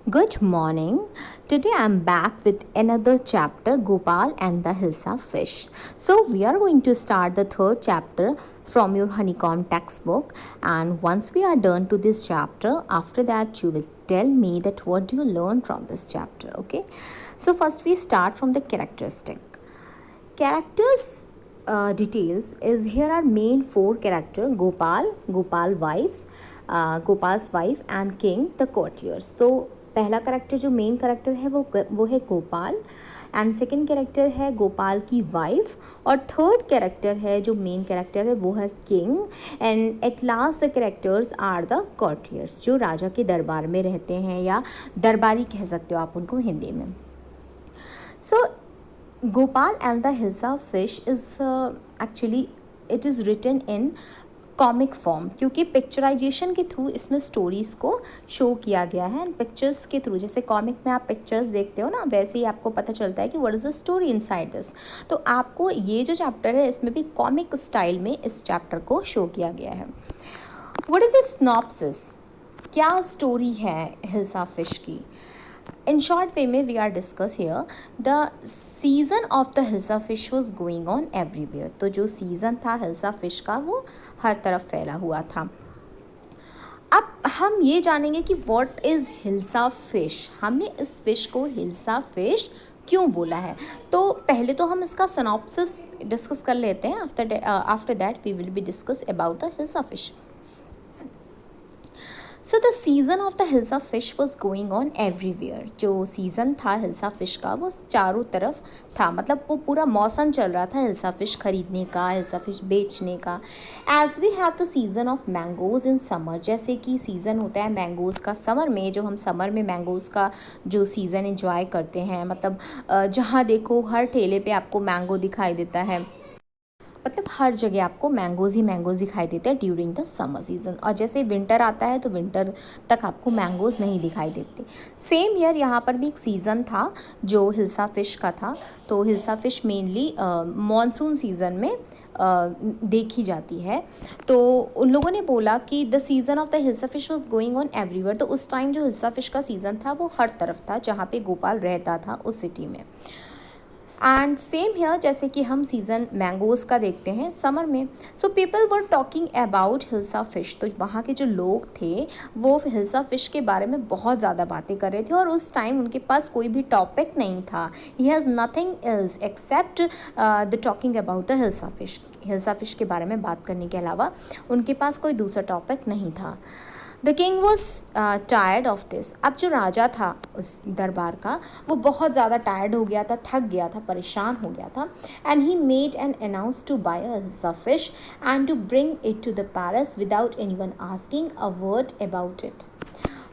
Good morning. Today I'm back with another chapter, Gopal and the Hilsa fish. So we are going to start the third chapter from your honeycomb textbook, and once we are done to this chapter, after that you will tell me that what do you learn from this chapter, okay? So first we start from the characteristic. Characters details is here are main four character Gopal's wife and king the courtiers. So पहला character जो main character है वो है Gopal and second character है गोपाल की wife और third character है जो मेन कैरेक्टर है वो है king and at last the characters are the courtiers जो राजा के दरबार में रहते हैं या दरबारी कह सकते हो आप उनको हिंदी में. सो Gopal and the Hilsa fish is actually it is written in comic form क्योंकि पिक्चराइजेशन के थ्रू इसमें स्टोरीज़ को शो किया गया है एंड पिक्चर्स के थ्रू जैसे कॉमिक में आप पिक्चर्स देखते हो ना वैसे ही आपको पता चलता है कि what is the story inside this. तो आपको ये जो चैप्टर है इसमें भी कॉमिक स्टाइल में इस चैप्टर को शो किया गया है. व्हाट इज़ द सिनॉप्सिस, क्या स्टोरी है हिल्सा फिश की. In short way में we are discuss here the season of the Hilsa fish was going on everywhere. तो जो सीज़न था हिल्सा फिश का वो हर तरफ फैला हुआ था. अब हम ये जानेंगे कि what is हिल्सा फिश. हमने इस फिश को हिल्सा फिश क्यों बोला है. तो पहले तो हम इसका सिनॉप्सिस डिस्कस कर लेते हैं. After that we will be discuss about the hilsa fish. So the season of the hilsa fish was going on everywhere. जो सीज़न था हिल्सा फिश का वो चारों तरफ था, मतलब वो पूरा मौसम चल रहा था हिल्सा फिश ख़रीदने का, हिल्सा फिश बेचने का. As we have the season of mangoes in summer, जैसे कि सीज़न होता है मैंगोज़ का समर में, जो हम समर में मैंगोज़ का जो सीज़न इंजॉय करते हैं, मतलब जहाँ देखो हर ठेले पे आपको मैंगो दिखाई देता है, मतलब हर जगह आपको मैंगोज़ ही मैंगोज़ दिखाई देते हैं ड्यूरिंग द समर सीज़न. और जैसे विंटर आता है तो विंटर तक आपको मैंगोज़ नहीं दिखाई देते. सेम ईयर यहाँ पर भी एक सीज़न था जो हिल्सा फिश का था. तो hilsa fish mainly monsoon season में देखी जाती है. तो उन लोगों ने बोला कि the season of the hilsa fish was going on everywhere. तो उस टाइम जो हिल्सा फिश का सीज़न था वो हर तरफ था जहाँ पे गोपाल रहता था उस सिटी में. एंड सेम हियर जैसे कि हम सीज़न मैंगोज़ का देखते हैं समर में. So people were talking about hilsa fish. तो वहाँ के जो लोग थे वो हिल्सा फिश के बारे में बहुत ज़्यादा बातें कर रहे थे और उस टाइम उनके पास कोई भी टॉपिक नहीं था. He has nothing else except the talking about the hilsa fish. Hilsa fish के बारे में बात करने के अलावा उनके पास कोई दूसरा टॉपिक नहीं था. The king was tired of this. अब जो राजा था उस दरबार का वो बहुत ज़्यादा टायर्ड हो गया था, थक गया था, परेशान हो गया था. And he made an announce to buy a hilsa fish and to bring it to the palace without anyone asking a word about it.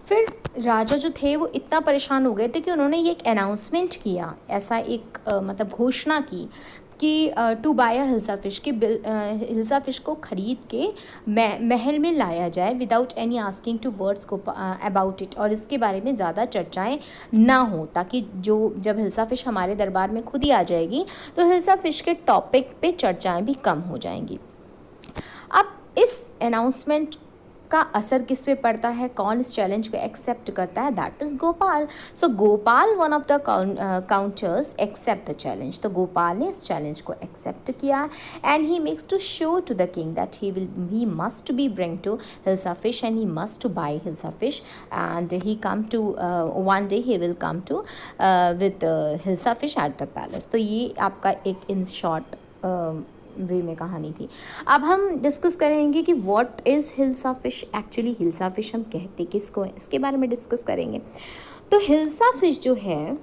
फिर राजा जो थे वो इतना परेशान हो गए थे कि उन्होंने ये एक अनाउंसमेंट किया, ऐसा एक मतलब घोषणा की कि to buy a hilsa fish, कि हिल्सा फिश को ख़रीद के महल में लाया जाए without any asking to words को अबाउट इट, और इसके बारे में ज़्यादा चर्चाएं ना हो, ताकि जो जब हिल्सा फिश हमारे दरबार में खुद ही आ जाएगी तो हिल्सा फिश के टॉपिक पे चर्चाएं भी कम हो जाएंगी. अब इस अनाउंसमेंट का असर किस पे पड़ता है, कौन इस चैलेंज को एक्सेप्ट करता है, that is Gopal. So Gopal one of the counters accept the challenge. तो गोपाल ने इस चैलेंज को एक्सेप्ट किया and he makes to show to the king that he must be bring to hilsa fish and he must to buy hilsa fish and he come to one day he will come to with hilsa fish at the palace. तो ये आपका एक in short way में कहानी थी. अब हम discuss करेंगे कि what is hilsa fish. Actually hilsa fish हम कहते किसको हैं इसके बारे में डिस्कस करेंगे. तो हिल्सा फिश जो है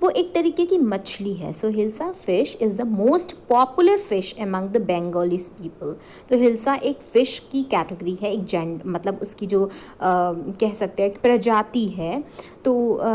वो एक तरीके की मछली है. So hilsa fish is the most popular fish among the Bengalis people. तो हिल्सा एक फ़िश की कैटेगरी है, एक जेंड मतलब उसकी जो कह सकते हैं एक प्रजाति है. तो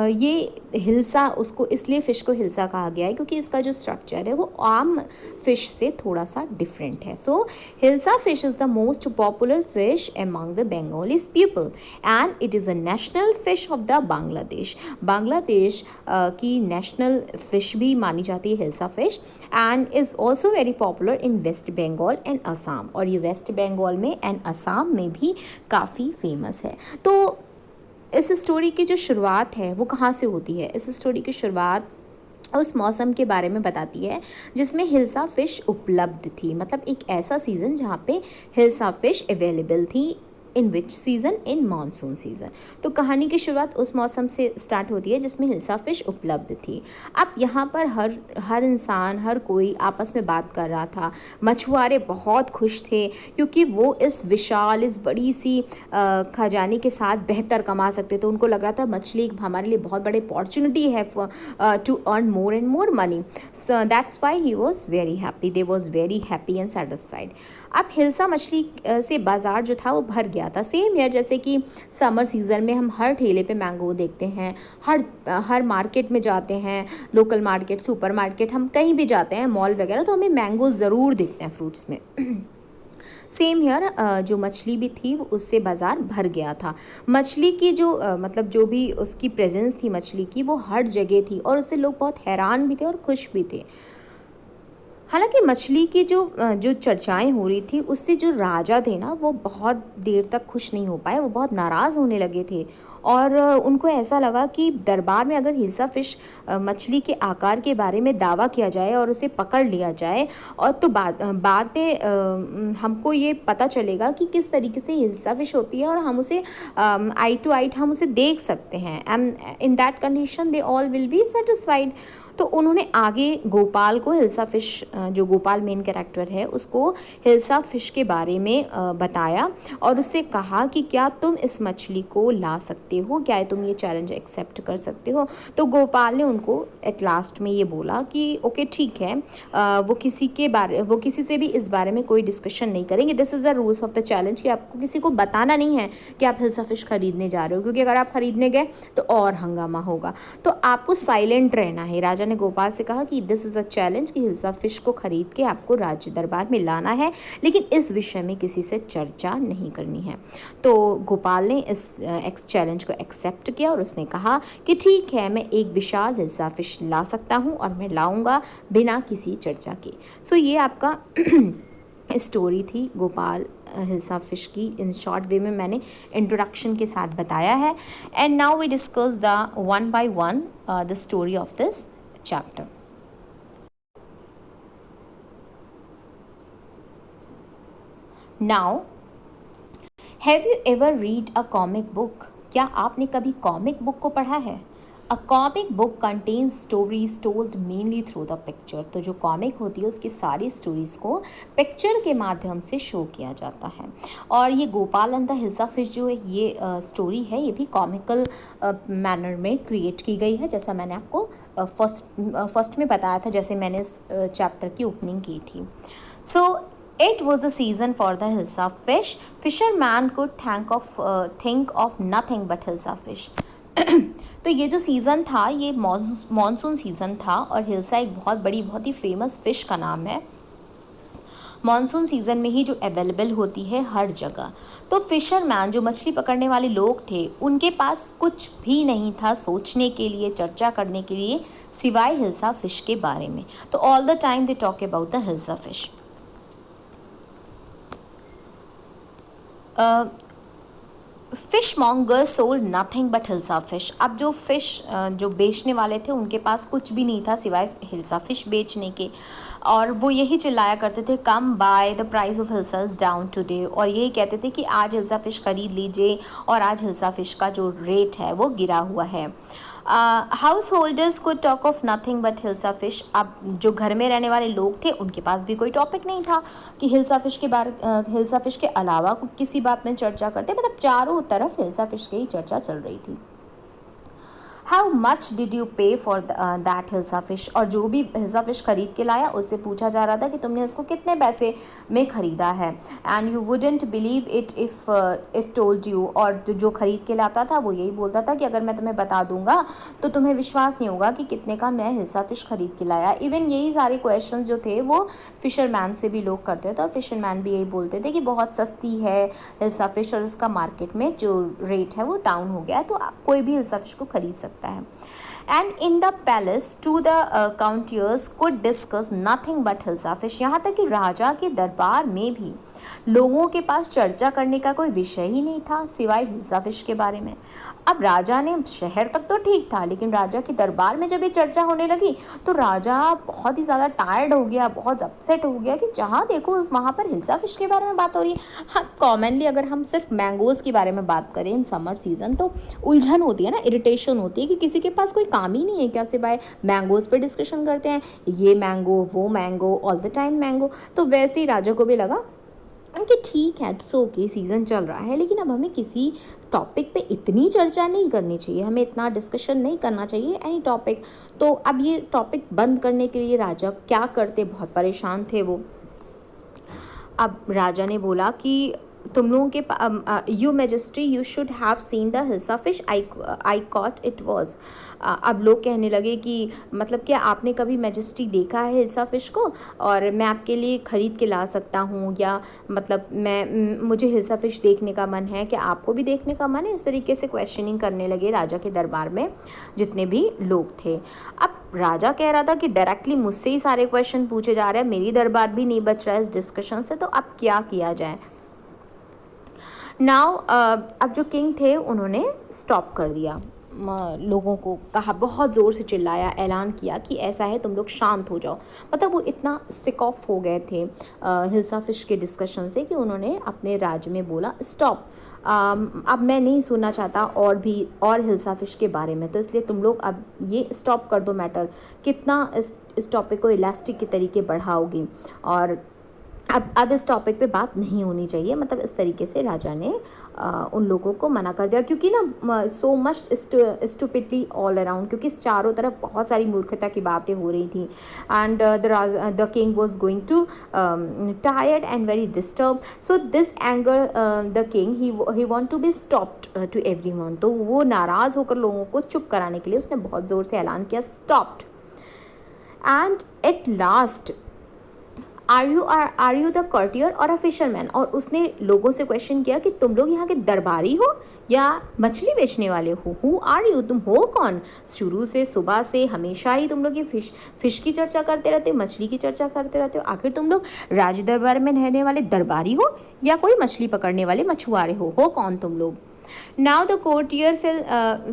ये हिल्सा उसको इसलिए फ़िश को हिल्सा कहा गया है क्योंकि इसका जो स्ट्रक्चर है वो आम फ़िश से थोड़ा सा डिफरेंट है. So hilsa fish is the most popular fish among the Bengalis people and it is a national fish of the Bangladesh. Bangladesh की नेशनल फ़िश भी मानी जाती है hilsa fish and is also very popular in West Bengal and Assam. और ये वेस्ट बंगाल में and Assam में भी काफ़ी फेमस है. तो इस स्टोरी की जो शुरुआत है वो कहाँ से होती है? इस स्टोरी की शुरुआत उस मौसम के बारे में बताती है जिसमें हिल्सा फ़िश उपलब्ध थी। मतलब एक ऐसा सीज़न जहाँ पे हिल्सा फ़िश अवेलेबल थी। इन विच सीज़न? इन मानसून सीज़न। तो कहानी की शुरुआत उस मौसम से स्टार्ट होती है जिसमें हिल्सा फ़िश उपलब्ध थी। अब यहाँ पर हर इंसान, हर कोई आपस में बात कर रहा था। मछुआरे बहुत खुश थे क्योंकि वो इस विशाल, इस बड़ी सी खजाने के साथ बेहतर कमा सकते थे। उनको लग रहा था मछली एक हमारे लिए बहुत बड़ी अपॉर्चुनिटी है to earn more and more money. So that's why he was very happy. They was very happy and satisfied. अब हिल्सा मछली से बाज़ार जो था वो भर गया था। सेम यार, जैसे कि समर सीज़न में हम हर ठेले पे मैंगो देखते हैं, हर मार्केट में जाते हैं, लोकल मार्केट, सुपर मार्केट, हम कहीं भी जाते हैं, मॉल वगैरह, तो हमें मैंगो ज़रूर दिखते हैं फ्रूट्स में। सेम हियर, जो मछली भी थी वो उससे बाज़ार भर गया था। मछली की जो मतलब जो भी उसकी प्रेजेंस थी मछली की, वो हर जगह थी और उससे लोग बहुत हैरान भी थे और खुश भी थे। हालांकि मछली की जो चर्चाएं हो रही थी उससे जो राजा थे ना, वो बहुत देर तक खुश नहीं हो पाए। वो बहुत नाराज़ होने लगे थे और उनको ऐसा लगा कि दरबार में अगर हिल्सा फ़िश मछली के आकार के बारे में दावा किया जाए और उसे पकड़ लिया जाए, और तो बाद में हमको ये पता चलेगा कि किस तरीके से हिल्सा फ़िश होती है और हम उसे आई टू आई हम उसे देख सकते हैं। And in that condition they all will be satisfied. तो उन्होंने आगे गोपाल को हिल्सा फ़िश, जो गोपाल मेन कैरेक्टर है, उसको हिल्सा फ़िश के बारे में बताया और उससे कहा कि क्या तुम इस मछली को ला सकते हो, क्या तुम ये चैलेंज एक्सेप्ट कर सकते हो। तो गोपाल ने उनको एट लास्ट में ये बोला कि ओके ठीक है, वो किसी से भी इस बारे में कोई डिस्कशन नहीं करेंगे। This is the rules of the challenge कि आपको किसी को बताना नहीं है कि आप हिल्सा फ़िश खरीदने जा रहे हो, क्योंकि अगर आप खरीदने गए तो और हंगामा होगा। तो आपको साइलेंट रहना है। राजा ने गोपाल से कहा कि दिस इज़ अ चैलेंज कि हिल्सा फ़िश को खरीद के आपको राज्य दरबार में लाना है, लेकिन इस विषय में किसी से चर्चा नहीं करनी है। तो गोपाल ने इस चैलेंज को एक्सेप्ट किया और उसने कहा कि ठीक है, मैं एक विशाल हिल्सा फ़िश ला सकता हूँ और मैं लाऊंगा बिना किसी चर्चा के। सो ये आपका स्टोरी थी गोपाल हिल्सा फ़िश की। इन शॉर्ट वे में मैंने इंट्रोडक्शन के साथ बताया है। And now we discuss the one by one the story of this chapter. Now, have you ever read a comic book? क्या आपने कभी कॉमिक बुक को पढ़ा है? A comic book contains stories told mainly through the picture. तो जो comic होती है उसकी सारी स्टोरीज़ को पिक्चर के माध्यम से शो किया जाता है। और ये Gopal and the hilsa fish जो है, ये स्टोरी है, ये भी कॉमिकल मैनर में क्रिएट की गई है, जैसा मैंने आपको फर्स्ट में बताया था, जैसे मैंने इस चैप्टर की ओपनिंग की थी। सो It was a season for the Hilsa fish. Fisherman could think of nothing but Hilsa fish. तो ये जो सीज़न था ये मॉनसून सीज़न था और हिल्सा एक बहुत ही फेमस फ़िश का नाम है। मॉनसून सीज़न में ही जो अवेलेबल होती है हर जगह। तो फिशरमैन, जो मछली पकड़ने वाले लोग थे, उनके पास कुछ भी नहीं था सोचने के लिए, चर्चा करने के लिए, सिवाय हिल्सा फ़िश के बारे में। तो all the time they talk about the hilsa fish. Fish mongers sold nothing but hilsa fish. अब जो फ़िश जो बेचने वाले थे उनके पास कुछ भी नहीं था सिवाय हिल्सा फ़िश बेचने के, और वो यही चिल्लाया करते थे, come by, the price of hilsa is down today. और यही कहते थे कि आज हिल्सा फ़िश ख़रीद लीजिए और आज हिल्सा फ़िश का जो रेट है वो गिरा हुआ है। हाउस होल्डर्स को talk of nothing but hilsa fish. अब जो घर में रहने वाले लोग थे उनके पास भी कोई टॉपिक नहीं था कि हिल्सा फ़िश के अलावा किसी बात में चर्चा करते। मतलब चारों तरफ हिल्सा फ़िश की ही चर्चा चल रही थी। हाउ मच डिड यू पे फॉर दैट हिल्सा फ़िश। और जो भी हिल्सा फ़िश ख़रीद के लाया उससे पूछा जा रहा था कि तुमने इसको कितने पैसे में ख़रीदा है। And you wouldn't believe it if told you. और जो ख़रीद के लाता था वो यही बोलता था कि अगर मैं तुम्हें बता दूंगा तो तुम्हें विश्वास नहीं होगा कि कितने का मैं हिल्सा फ़िश ख़रीद के लाया। इवन यही सारे क्वेश्चन जो थे वो फ़िशरमैन से भी लोग करते थे और फ़िशरमैन भी यही बोलते थे कि बहुत सस्ती है हिल्सा फ़िश और इसका मार्केट में जो रेट है वो डाउन हो गया है, तो कोई भी हिल्सा फ़िश को ख़रीद सकता है। And in the palace to the courtiers could discuss nothing but hilsa fish. यहाँ तक कि राजा के दरबार में भी लोगों के पास चर्चा करने का कोई विषय ही नहीं था सिवाय हिल्सा फ़िश के बारे में। अब राजा ने, शहर तक तो ठीक था, लेकिन राजा के दरबार में जब ये चर्चा होने लगी तो राजा बहुत ही ज़्यादा टायर्ड हो गया, बहुत अपसेट हो गया कि जहाँ देखो उस वहाँ पर हिल्सा फिश के बारे में बात हो रही है। हाँ, कॉमनली अगर हम सिर्फ मैंगोज़ के बारे में बात करें इन समर सीज़न तो उलझन होती है ना, इरिटेशन होती है कि किसी के पास कोई काम ही नहीं है क्या सिवाय मैंगोज़ पे डिस्कशन करते हैं, ये मैंगो वो mango, all the time mango. तो वैसे ही राजा को भी लगा कि ठीक है, इट्स ओके, सीज़न चल रहा है, लेकिन अब हमें किसी टॉपिक पे इतनी चर्चा नहीं करनी चाहिए, हमें इतना डिस्कशन नहीं करना चाहिए एनी टॉपिक। तो अब ये टॉपिक बंद करने के लिए राजा क्या करते, बहुत परेशान थे वो। अब राजा ने बोला कि तुम लोगों के you majesty you should have seen the hilsa fish I cot it was. अब लोग कहने लगे कि मतलब क्या आपने कभी मैजेस्टी देखा है हिल्सा फिश को, और मैं आपके लिए ख़रीद के ला सकता हूँ, या मतलब मुझे हिल्सा फिश देखने का मन है, क्या आपको भी देखने का मन है। इस तरीके से क्वेश्चनिंग करने लगे राजा के दरबार में जितने भी लोग थे। अब राजा कह रहा था कि डायरेक्टली मुझसे ही सारे क्वेश्चन पूछे जा रहे हैं, मेरी दरबार भी नहीं बच रहा है इस डिस्कशन से, तो अब क्या किया जाए। नाउ अब जो किंग थे उन्होंने स्टॉप कर दिया, लोगों को कहा, बहुत ज़ोर से चिल्लाया, ऐलान किया कि ऐसा है तुम लोग शांत हो जाओ। मतलब वो इतना सिक ऑफ हो गए थे हिल्सा फिश के डिस्कशन से कि उन्होंने अपने राज्य में बोला स्टॉप, अब मैं नहीं सुनना चाहता और हिल्सा फिश के बारे में, तो इसलिए तुम लोग अब ये स्टॉप कर दो मैटर, कितना इस टॉपिक को इलास्टिक के तरीके बढ़ाओगी, और अब इस टॉपिक पे बात नहीं होनी चाहिए। मतलब इस तरीके से राजा ने उन लोगों को मना कर दिया, क्योंकि ना so much stupidly all around, क्योंकि चारों तरफ बहुत सारी मूर्खता की बातें हो रही थी। And the king was going to tired and very disturb, so this anger the king he want to be stopped to everyone. तो वो नाराज़ होकर लोगों को चुप कराने के लिए उसने बहुत ज़ोर से ऐलान किया stopped. And at last are you the courtier और अ फिशरमैन, और उसने लोगों से क्वेश्चन किया कि तुम लोग यहाँ के दरबारी हो या मछली बेचने वाले हो, हु आर यू, तुम हो कौन। शुरू से सुबह से हमेशा ही तुम लोग ये फिश की चर्चा करते रहते हो, मछली की चर्चा करते रहते हो, आखिर तुम लोग राज दरबार में रहने वाले दरबारी हो या कोई मछली पकड़ने वाले मछुआरे हो कौन तुम लोग। Now the courtier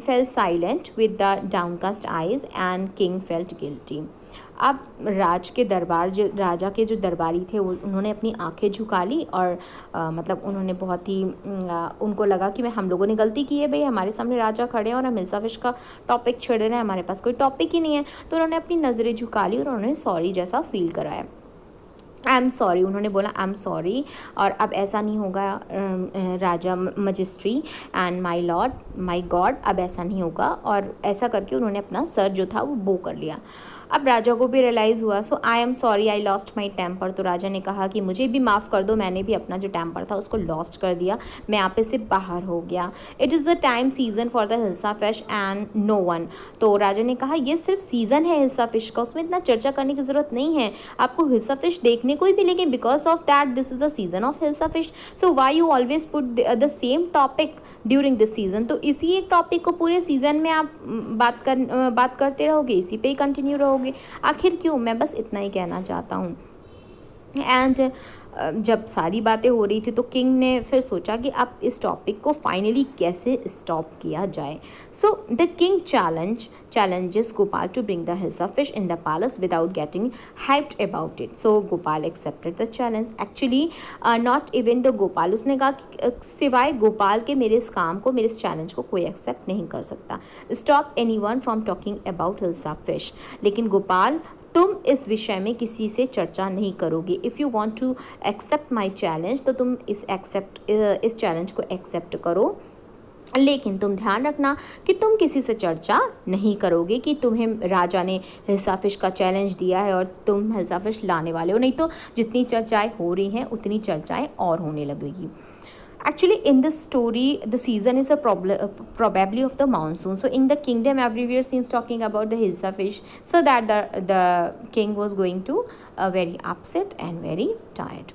fell silent with the downcast eyes and king felt guilty. अब राजा के जो दरबारी थे उन्होंने अपनी आंखें झुका ली, और मतलब उन्होंने बहुत ही उनको लगा कि हम लोगों ने गलती की है, भाई हमारे सामने राजा खड़े हैं और हम हिल्सा फिश का टॉपिक छेड़ रहे हैं, हमारे पास कोई टॉपिक ही नहीं है। तो उन्होंने अपनी नज़रें झुका ली और उन्होंने सॉरी जैसा फील कराया, आई एम सॉरी, उन्होंने बोला आई एम सॉरी, और अब ऐसा नहीं होगा राजा majesty and my lord my god, अब ऐसा नहीं होगा। और ऐसा करके उन्होंने अपना सर जो था वो बो कर लिया। अब राजा को भी रियलाइज़ हुआ, so I am sorry I lost my temper. तो राजा ने कहा कि मुझे भी माफ़ कर दो, मैंने भी अपना जो टेम्पर था उसको लॉस्ट कर दिया, मैं यहाँ पे से बाहर हो गया। It is the time season for the hilsa fish and no one. तो राजा ने कहा ये सिर्फ सीज़न है हिल्सा फिश का, उसमें इतना चर्चा करने की ज़रूरत नहीं है, आपको हिल्सा फिश देखने को ही मिलेंगे, because of that this is the season of hilsa fish, so why you always put the same topic during this season. तो इसी एक टॉपिक को पूरे सीज़न में आप बात करते रहोगे, इसी पे ही कंटिन्यू रहोगे, आखिर क्यों। मैं बस इतना ही कहना चाहता हूँ। एंड जब सारी बातें हो रही थी तो किंग ने फिर सोचा कि अब इस टॉपिक को फाइनली कैसे स्टॉप किया जाए। So the king challenges Gopal to bring the hilsa fish in the palace without getting hyped about it. So Gopal accepted the challenge. Actually not even the Gopal, उसने कहा कि सिवाय गोपाल के मेरे इस काम को, मेरे इस चैलेंज को कोई एक्सेप्ट नहीं कर सकता। Stop anyone from talking about hilsa fish. लेकिन गोपाल तुम इस विषय में किसी से चर्चा नहीं करोगे। If you want to accept my challenge, तो तुम इस चैलेंज को एक्सेप्ट करो, लेकिन तुम ध्यान रखना कि तुम किसी से चर्चा नहीं करोगे कि तुम्हें राजा ने हिल्सा फिश का चैलेंज दिया है और तुम हिल्सा फिश लाने वाले हो, नहीं तो जितनी चर्चाएं हो रही हैं उतनी चर्चाएं और होने लगेगी। Actually, in this story, the season is probably of the monsoon. So, in the kingdom, everywhere seems talking about the hilsa fish. So that the king was going to very upset and very tired.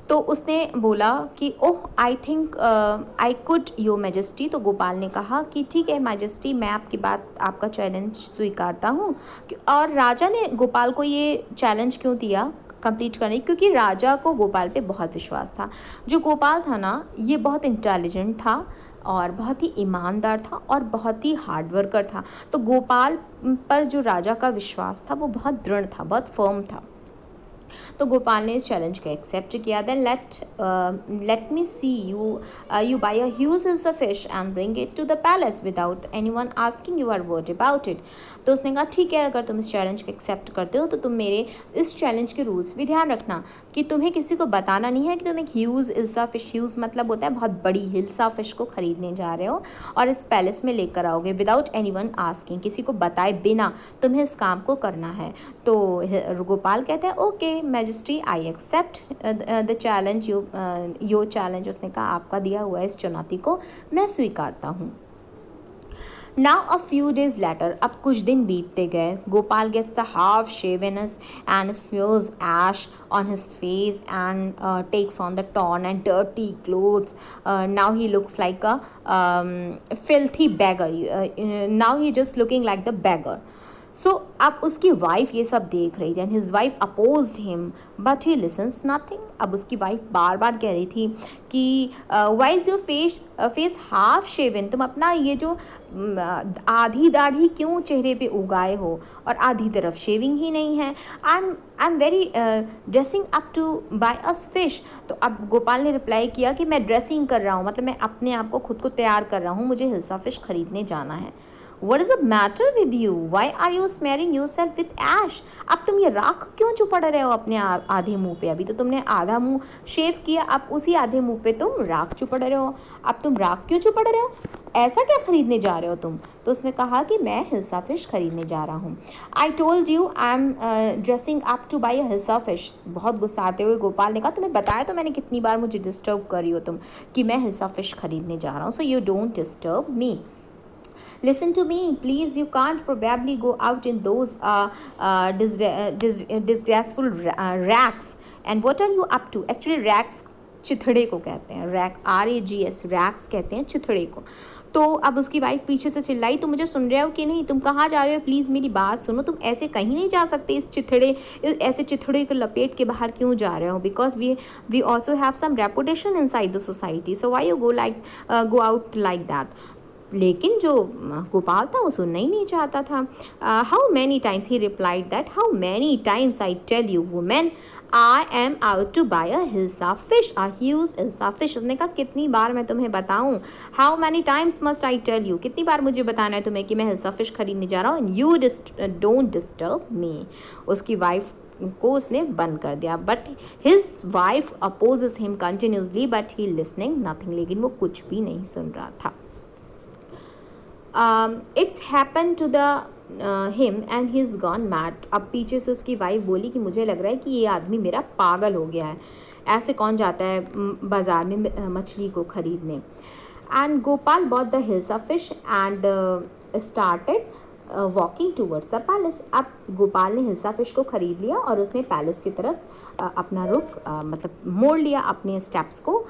तो उसने बोला कि oh I think I could your majesty. तो गोपाल ने कहा कि ठीक है मैजेस्टी, मैं आपकी बात, आपका चैलेंज स्वीकारता हूँ। और राजा ने गोपाल को ये चैलेंज क्यों दिया, कंप्लीट करने, क्योंकि राजा को गोपाल पे बहुत विश्वास था। जो गोपाल था ना, ये बहुत इंटेलिजेंट था और बहुत ही ईमानदार था और बहुत ही हार्ड वर्कर था। तो गोपाल पर जो राजा का विश्वास था वो बहुत दृढ़ था, बहुत फर्म था। तो गोपाल ने इस चैलेंज को एक्सेप्ट किया। Then let me see you buy a huge hills of fish and bring it to the palace without anyone asking your word about it. तो उसने कहा ठीक है, अगर तुम इस चैलेंज को एक्सेप्ट करते हो तो तुम मेरे इस चैलेंज के रूल्स भी ध्यान रखना कि तुम्हें किसी को बताना नहीं है कि तुम एक ह्यूज हिल्सा फिश, ह्यूज मतलब होता है बहुत बड़ी, हिल्सा फिश को खरीदने जा रहे हो और इस पैलेस में लेकर आओगे विदाउट एनीवन आस्किंग, किसी को बताए बिना तुम्हें इस काम को करना है। तो गोपाल कहते हैं okay majesty, I accept the challenge, your challenge, उसने कहा आपका दिया हुआ इस चुनौती को मैं स्वीकारता हूँ। Now a few days later, अब कुछ दिन बीतते गए, Gopal gets the half shavenness and smears ash on his face and takes on the torn and dirty clothes. Now he looks like a filthy beggar. Now he just looking like the beggar. सो अब उसकी wife ये सब देख रही थी and his wife opposed him but he listens nothing. अब उसकी wife बार बार कह रही थी कि why is your face half shaven, तुम अपना ये जो आधी दाढ़ी क्यों चेहरे पे उगाए हो और आधी तरफ शेविंग ही नहीं है। I am very dressing up to buy a fish. तो अब गोपाल ने रिप्लाई किया कि मैं ड्रेसिंग कर रहा हूँ, मतलब मैं अपने आप को खुद को तैयार कर रहा हूँ, मुझे हिल्सा फिश खरीदने जाना है। What is the matter with you? Why are you smearing yourself with ash? अब तुम ये राख क्यों चुपड़ रहे हो अपने आधे मुंह पे? अभी तो तुमने आधा मुंह शेव किया, अब उसी आधे मुंह पे तुम राख चुपड़ रहे हो। अब तुम राख क्यों चुपड़ रहे हो? ऐसा क्या खरीदने जा रहे हो तुम? तो उसने कहा कि मैं हिल्सा फिश खरीदने जा रहा हूँ। I told you I am dressing up two by a hilsa fish. बहुत गुस्साते हुए गोपाल ने कहा तुम्हें बताया तो मैंने कितनी बार, मुझे डिस्टर्ब कर रही हो तुम कि मैं हिल्सा फिश खरीदने जा रहा हूँ, so you don't disturb me. Listen to me, please. You can't probably go out in those disgraceful rags. And what are you up to? Actually, rags चिथड़े को कहते हैं, रैक RAGS, रैक्स कहते हैं चिथड़े को। तो अब उसकी वाइफ पीछे से चिल्लाई, तुम मुझे सुन रहे हो कि नहीं? तुम कहाँ जा रहे हो? प्लीज़ मेरी बात सुनो, तुम ऐसे कहीं नहीं जा सकते, ऐसे चिथड़े को लपेट के बाहर क्यों जा रहे हो? Because we also have some reputation inside the society, so why you go out like that. लेकिन जो गोपाल था वो सुनना ही नहीं चाहता था। How many times he replied that, how many times I tell you women I am out to buy a hilsa fish, a huge hilsa fish. उसने कहा कितनी बार मैं तुम्हें बताऊं, how many times must I tell you, कितनी बार मुझे बताना है तुम्हें कि मैं हिल्सा फिश खरीदने जा रहा हूँ, यू डोंट डिस्टर्ब मी। उसकी वाइफ को उसने बंद कर दिया। But his wife opposes him continuously but he listening nothing, लेकिन वो कुछ भी नहीं सुन रहा था। It's happen to the him and he is gone mad. अब पीछे से उसकी वाइफ बोली कि मुझे लग रहा है कि ये आदमी मेरा पागल हो गया है, ऐसे कौन जाता है बाज़ार में मछली को ख़रीदने। And Gopal bought the hilsa fish and started walking towards the palace. अब गोपाल ने हिल्सा फिश को ख़रीद लिया और उसने पैलेस की तरफ अपना रुख मतलब मोड़ लिया, अपने स्टेप्स को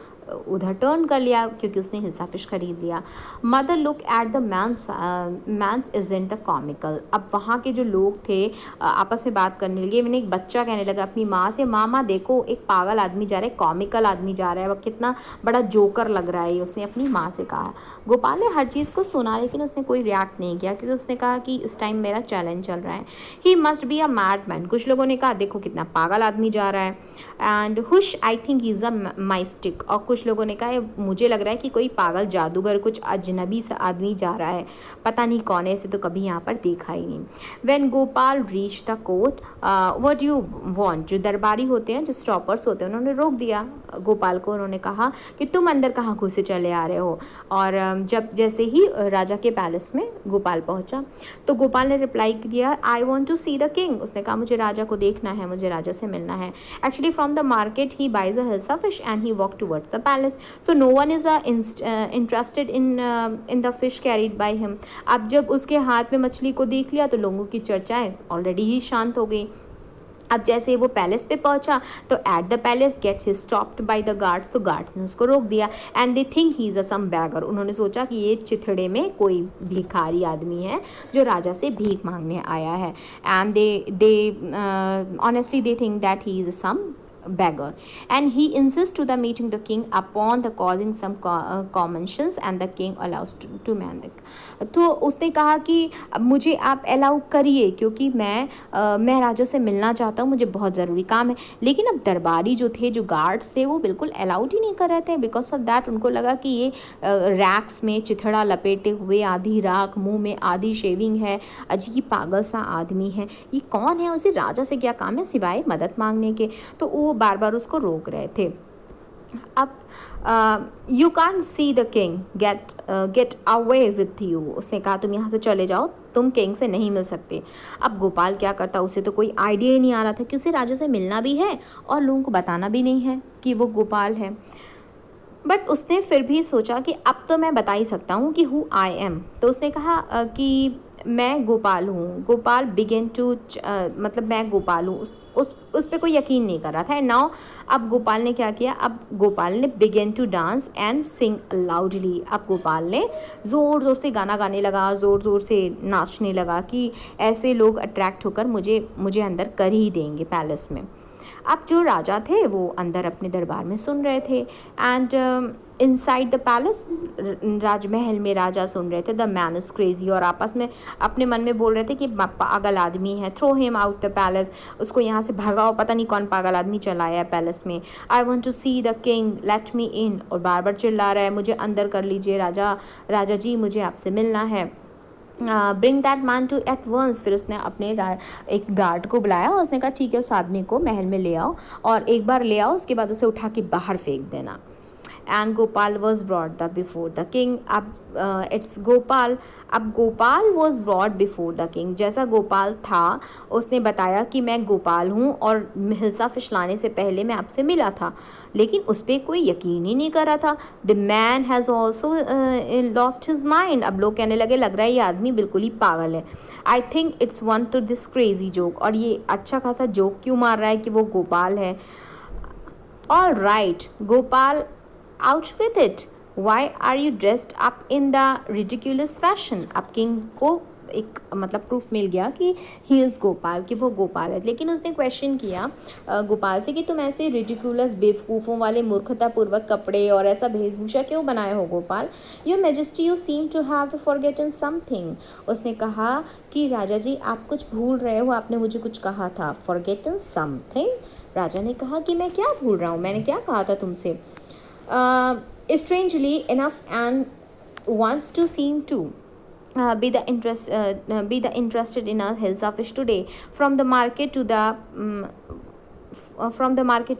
उधर टर्न कर लिया क्योंकि उसने हिल्सा फिश खरीद लिया। Mother look at the man's isn't the comical. अब वहाँ के जो लोग थे आपस में बात करने लगे। मैंने एक बच्चा कहने लगा अपनी माँ से, मामा देखो एक पागल आदमी जा रहा है, कॉमिकल आदमी जा रहा है, वह कितना बड़ा जोकर लग रहा है, उसने अपनी माँ से कहा। गोपाल ने हर चीज़ को सुना लेकिन उसने कोई रिएक्ट नहीं किया क्योंकि उसने कहा कि इस टाइम मेरा चैलेंज चल रहा है। ही must be a mad man. कुछ लोगों ने कहा देखो कितना पागल आदमी जा रहा है, and hush I think he is a mystic. और कुछ लोगों ने कहा मुझे लग रहा है कि कोई पागल जादूगर, कुछ अजनबी सा आदमी जा रहा है, पता नहीं कौन है, इसे तो कभी यहाँ पर देखा ही नहीं। When Gopal reach the court, what you want, जो दरबारी होते हैं, जो स्टॉपर्स होते हैं, उन्होंने रोक दिया गोपाल को। उन्होंने कहा कि तुम अंदर कहाँ घुसे चले आ रहे हो। और जब जैसे ही राजा के पैलेस में गोपाल पहुँचा तो गोपाल ने रिप्लाई किया I want to see the king. उसने कहा मुझे राजा को देखना है, मुझे राजा से मिलना है। Actually from the market he buys a hilsa fish and he walk towards the palace, so no one is interested in the fish carried by him. अब जब उसके हाथ में मछली को देख लिया तो लोगों की चर्चाएं ऑलरेडी ही शांत हो गई। अब जैसे वो पैलेस पे पहुंचा तो at the palace gates he stopped by the guards, तो गार्ड्स ने उसको रोक दिया and they think he is a some beggar, उन्होंने सोचा कि ये चिथड़े में कोई भिखारी आदमी है जो राजा से भीख मांगने आया है and they honestly they think that he is a some beggar and he insists to the meeting the king upon the causing some commotions and the king allows to man the, तो उसने कहा कि अब मुझे आप allow करिए क्योंकि मैं राजा से मिलना चाहता हूँ, मुझे बहुत ज़रूरी काम है। लेकिन अब दरबारी जो थे, जो गार्ड्स थे, वो बिल्कुल अलाउड ही नहीं कर रहे थे। बिकॉज ऑफ दैट उनको लगा कि ये रैक्स में चिथड़ा लपेटे हुए, आधी राख मुंह में, आधी शेविंग है, अजीब पागल सा आदमी है, ये कौन है, उसे राजा से क्या काम है सिवाय मदद मांगने के। तो वो बार बार उसको रोक रहे थे। अब you can see the king, get away with you, उसने कहा तुम यहाँ से चले जाओ, तुम किंग से नहीं मिल सकते। अब गोपाल क्या करता, उसे तो कोई आइडिया ही नहीं आ रहा था कि उसे राजा से मिलना भी है और लोगों को बताना भी नहीं है कि वो गोपाल है। बट उसने फिर भी सोचा कि अब तो मैं बता ही सकता हूँ कि हु आई एम। तो उसने कहा कि मैं गोपाल हूँ। गोपाल बिगेन टू मतलब मैं गोपाल हूँ, उस पर कोई यकीन नहीं कर रहा था। नाउ अब गोपाल ने क्या किया, अब गोपाल ने began to dance and sing loudly. अब गोपाल ने ज़ोर ज़ोर से गाना गाने लगा, ज़ोर ज़ोर से नाचने लगा कि ऐसे लोग अट्रैक्ट होकर मुझे अंदर कर ही देंगे पैलेस में। अब जो राजा थे वो अंदर अपने दरबार में सुन रहे थे एंड इनसाइड द पैलेस, राजमहल में राजा सुन रहे थे द मैन इज़ क्रेजी, और आपस में अपने मन में बोल रहे थे कि पागल आदमी है, throw him out the palace, उसको यहाँ से भगाओ, पता नहीं कौन पागल आदमी चलाया है पैलेस में। I want to see the king, let me in, और बार बार चिल्ला रहा है मुझे अंदर कर लीजिए राजा जी, मुझे आपसे मिलना है। Bring that man to at once, फिर उसने अपने एक गार्ड को बुलाया और उसने कहा ठीक है उस आदमी को महल में ले आओ, और एक बार ले आओ उसके बाद उसे उठा के बाहर फेंक देना। And Gopal was brought the before the king. अब इट्स गोपाल, अब Gopal was broad before the king, जैसा गोपाल था उसने बताया कि मैं गोपाल हूँ और हिल्सा फिश लाने से पहले मैं आपसे मिला था, लेकिन उस पर कोई यकीन ही नहीं कर रहा था। The man has also lost his mind, अब लोग कहने लगे लग रहा है ये आदमी बिल्कुल ही पागल है। I think it's one two this crazy joke, और ये अच्छा खासा जोक क्यों मार रहा है कि वो गोपाल है। All right Gopal, out with it, why are you dressed up in the ridiculous fashion. अब किंग को एक मतलब प्रूफ मिल गया कि ही इज़ गोपाल, कि वो गोपाल है। लेकिन उसने क्वेश्चन किया गोपाल से कि तुम ऐसे रिडिक्यूलस बेवकूफ़ों वाले मूर्खतापूर्वक कपड़े और ऐसा वेशभूषा क्यों बनाए हो Gopal. Your majesty you seem to have forgotten something. उसने कहा कि राजा जी आप कुछ भूल रहे हो, आपने मुझे कुछ कहा था। फॉरगेटन समथिंग, राजा ने कहा कि मैं क्या भूल रहा हूँ, मैंने क्या कहा था तुमसे। Strangely enough and wants to seem to be interested in a Hilsa fish today from the market to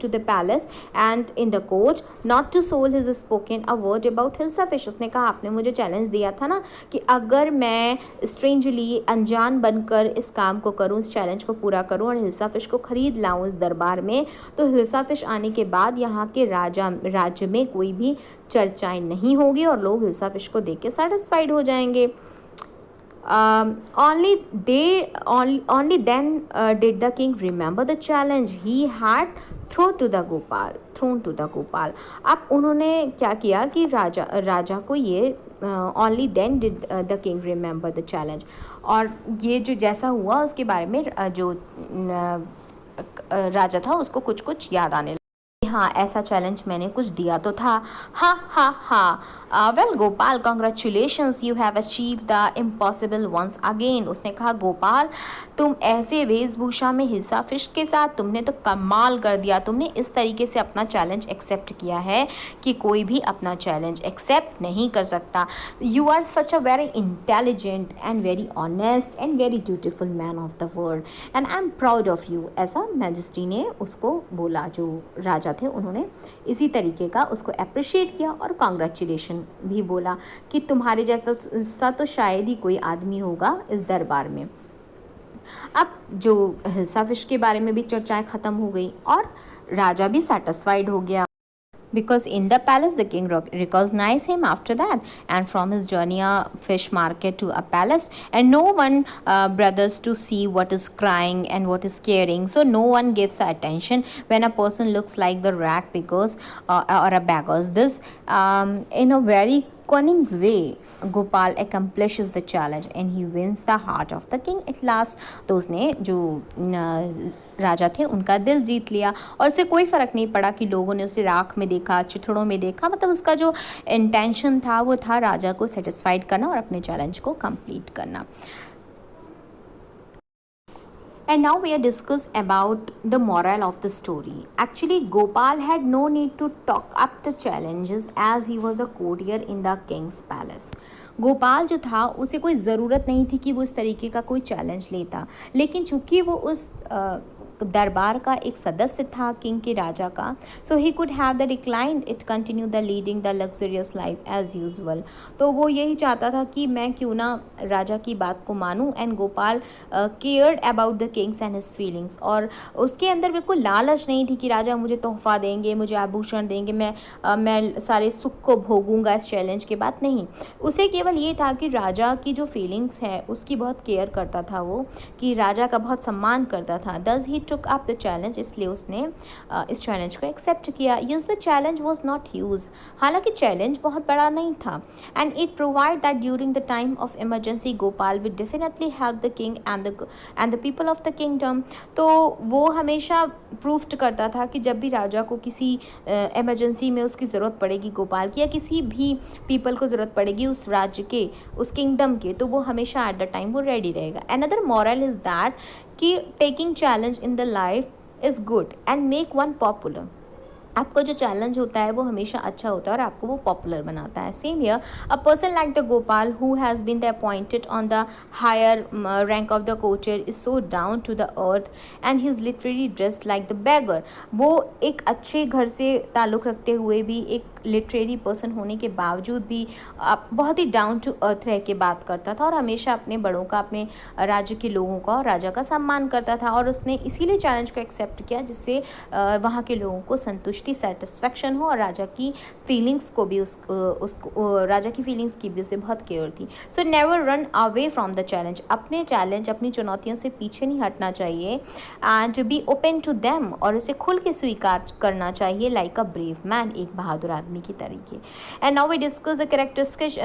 the palace and in the court, not to soul his spoken a word about Hilsa fish। उसने कहा आपने मुझे challenge दिया था ना कि अगर मैं स्ट्रेंजली अनजान बनकर इस काम को करूं, इस चैलेंज को पूरा करूं और हिल्सा फिश को ख़रीद लाऊं इस दरबार में, तो हिल्सा फिश आने के बाद यहाँ के राज्य में कोई भी चर्चाएं नहीं होगी और लोग हिल्सा फिश को देख के सेटिस्फाइड हो जाएंगे। Only then did the king remember the challenge he had thrown to the Gopal। अब उन्होंने क्या किया कि राजा को ये only then did the king remember the challenge, और ये जो जैसा हुआ उसके बारे में जो राजा था उसको कुछ याद आने लगा। हाँ ऐसा चैलेंज मैंने कुछ दिया तो था। हाँ well Gopal congratulations, you have achieve the impossible once again. उसने कहा गोपाल तुम ऐसे वेशभूषा में हिल्सा फिश के साथ तुमने तो कमाल कर दिया, तुमने इस तरीके से अपना चैलेंज एक्सेप्ट किया है कि कोई भी अपना चैलेंज एक्सेप्ट नहीं कर सकता। You are such a very intelligent and very honest and very beautiful man of the world and I am proud of you. ऐसा मैजेस्टी ने उसको बोला, जो राजा थे उन्होंने इसी तरीके का उसको अप्रिशिएट किया और कॉन्ग्रेचुलेशन भी बोला कि तुम्हारे जैसा तो शायद ही कोई आदमी होगा इस दरबार में। अब जो हिल्सा फिश के बारे में भी चर्चाएं ख़त्म हो गई और राजा भी सेटिस्फाइड हो गया। because in the palace the king recognized him after that, and from his journey a fish market to a palace, and no one brothers to see what is crying and what is caring. So no one gives the attention when a person looks like the rag because or a beggars. This in a very cunning way Gopal accomplishes the challenge and he wins the heart of the king at last. तो उसने जो राजा थे उनका दिल जीत लिया और उसे कोई फ़र्क नहीं पड़ा कि लोगों ने उसे राख में देखा, चिथड़ों में देखा, मतलब उसका जो इंटेंशन था वो था राजा को सेटिस्फाइड करना और अपने चैलेंज को कंप्लीट करना. And now we are discuss about the moral of the story. Actually, Gopal had no need to talk up the challenges as he was the courtier in the king's palace. Gopal जो था उसे कोई ज़रूरत नहीं थी कि वो इस तरीके का कोई चैलेंज लेता, लेकिन चूंकि वो उस दरबार का एक सदस्य था किंग के राजा का, so he could have the declined it continue the leading the luxurious life as usual. तो वो यही चाहता था कि मैं क्यों ना राजा की बात को मानूं. And Gopal cared about the kings and his feelings, और उसके अंदर बिल्कुल लालच नहीं थी कि राजा मुझे तोहफा देंगे, मुझे आभूषण देंगे, मैं सारे सुख को भोगूंगा इस चैलेंज के बाद. नहीं, उसे केवल ये था कि राजा की जो फीलिंग्स है उसकी बहुत केयर करता था वो, कि राजा का बहुत सम्मान करता था. दस ही took up the challenge, इसलिए उसने इस चैलेंज को एक्सेप्ट किया. Yes, the challenge was not huge, हालांकि चैलेंज बहुत बड़ा नहीं था. And it proved that during the time of emergency Gopal would definitely help the king and the people of the kingdom. तो वो हमेशा प्रूफ करता था कि जब भी राजा को किसी एमरजेंसी में उसकी ज़रूरत पड़ेगी गोपाल की, या किसी भी पीपल को ज़रूरत पड़ेगी उस राज्य के, उस किंगडम के, तो वो हमेशा एट द टाइम वो रेडी रहेगा. अनदर मॉरल इज़ दैट कि taking challenge in the life is good and make one popular. आपका जो चैलेंज होता है वो हमेशा अच्छा होता है और आपको वो पॉपुलर बनाता है. Same here, a person like the Gopal who has been the appointed on the higher rank of the courtier is so down to the earth and he is literally dressed like the beggar. वो एक अच्छे घर से ताल्लुक़ रखते हुए भी, एक लिटरेरी पर्सन होने के बावजूद भी बहुत ही डाउन टू अर्थ रह के बात करता था और हमेशा अपने बड़ों का, अपने राज्य के लोगों का और राजा का सम्मान करता था. और उसने इसीलिए चैलेंज को एक्सेप्ट किया जिससे वहाँ के लोगों को संतुष्टि, सेटिस्फैक्शन हो और राजा की फीलिंग्स को भी उसको राजा की फीलिंग्स की भी उसे बहुत केयर थी. So never run away from the challenge. अपनी चुनौतियों से पीछे नहीं हटना चाहिए and be open to them, और उसे खुल के स्वीकार करना चाहिए लाइक अ ब्रेव मैन, एक बहादुर आदमी की तरीके. And now we discuss the characteristics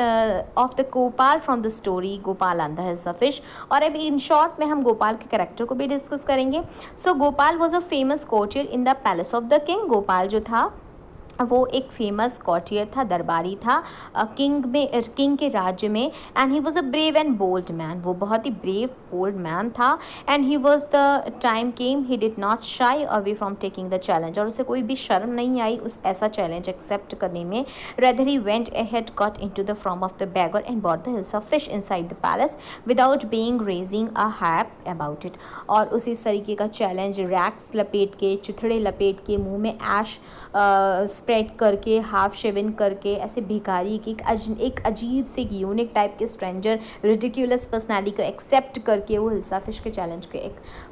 of the Gopal from the story Gopal and the hilsa fish. और अब इन शॉर्ट में हम गोपाल के कैरेक्टर को भी डिस्कस करेंगे. So Gopal was a famous courtier in the palace of the king. Gopal जो था वो एक फेमस कॉटियर था, दरबारी था किंग के राज्य में. And he was a brave and bold man. वो बहुत ही ब्रेव बोल्ड मैन था. And he was the time came he did not shy away from taking the challenge. और उसे कोई भी शर्म नहीं आई उस ऐसा चैलेंज एक्सेप्ट करने में. Rather he went ahead, got into the form of the beggar and bought the hilsa of fish inside the palace without being raising a hype about it. और उसी तरीके का चैलेंज रैक्स लपेट के, चिथड़े लपेट के, मुंह में ऐश स्प्रेड करके, हाफ शेवन करके, ऐसे भिखारी की एक अजीब से एक यूनिक टाइप के स्ट्रेंजर रिडिक्यूलस पर्सनालिटी को एक्सेप्ट करके वो हिल्सा फिश के चैलेंज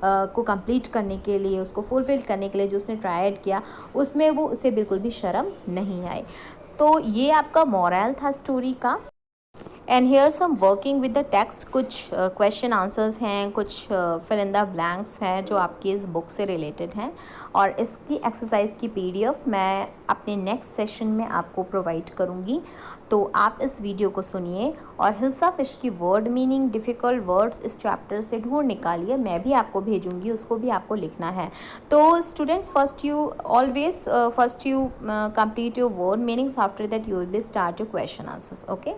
को कंप्लीट करने के लिए, उसको फुलफिल करने के लिए जो उसने ट्राइड किया, उसमें वो उसे बिल्कुल भी शर्म नहीं आई. तो ये आपका मॉरल था स्टोरी का. And here some working with the text. कुछ क्वेश्चन आंसर्स हैं, कुछ फिल इन द ब्लैंक्स हैं जो आपकी इस बुक से रिलेटेड हैं, और इसकी एक्सरसाइज की PDF मैं अपने नेक्स्ट सेशन में आपको प्रोवाइड करूँगी. तो आप इस वीडियो को सुनिए और हिल्सा फिश की वर्ड मीनिंग, डिफ़िकल्ट वर्ड्स इस चैप्टर से ढूंढ निकालिए. मैं भी आपको भेजूँगी, उसको भी आपको लिखना है. तो students, first you complete your word meanings, after that you will be start your question answers. Okay.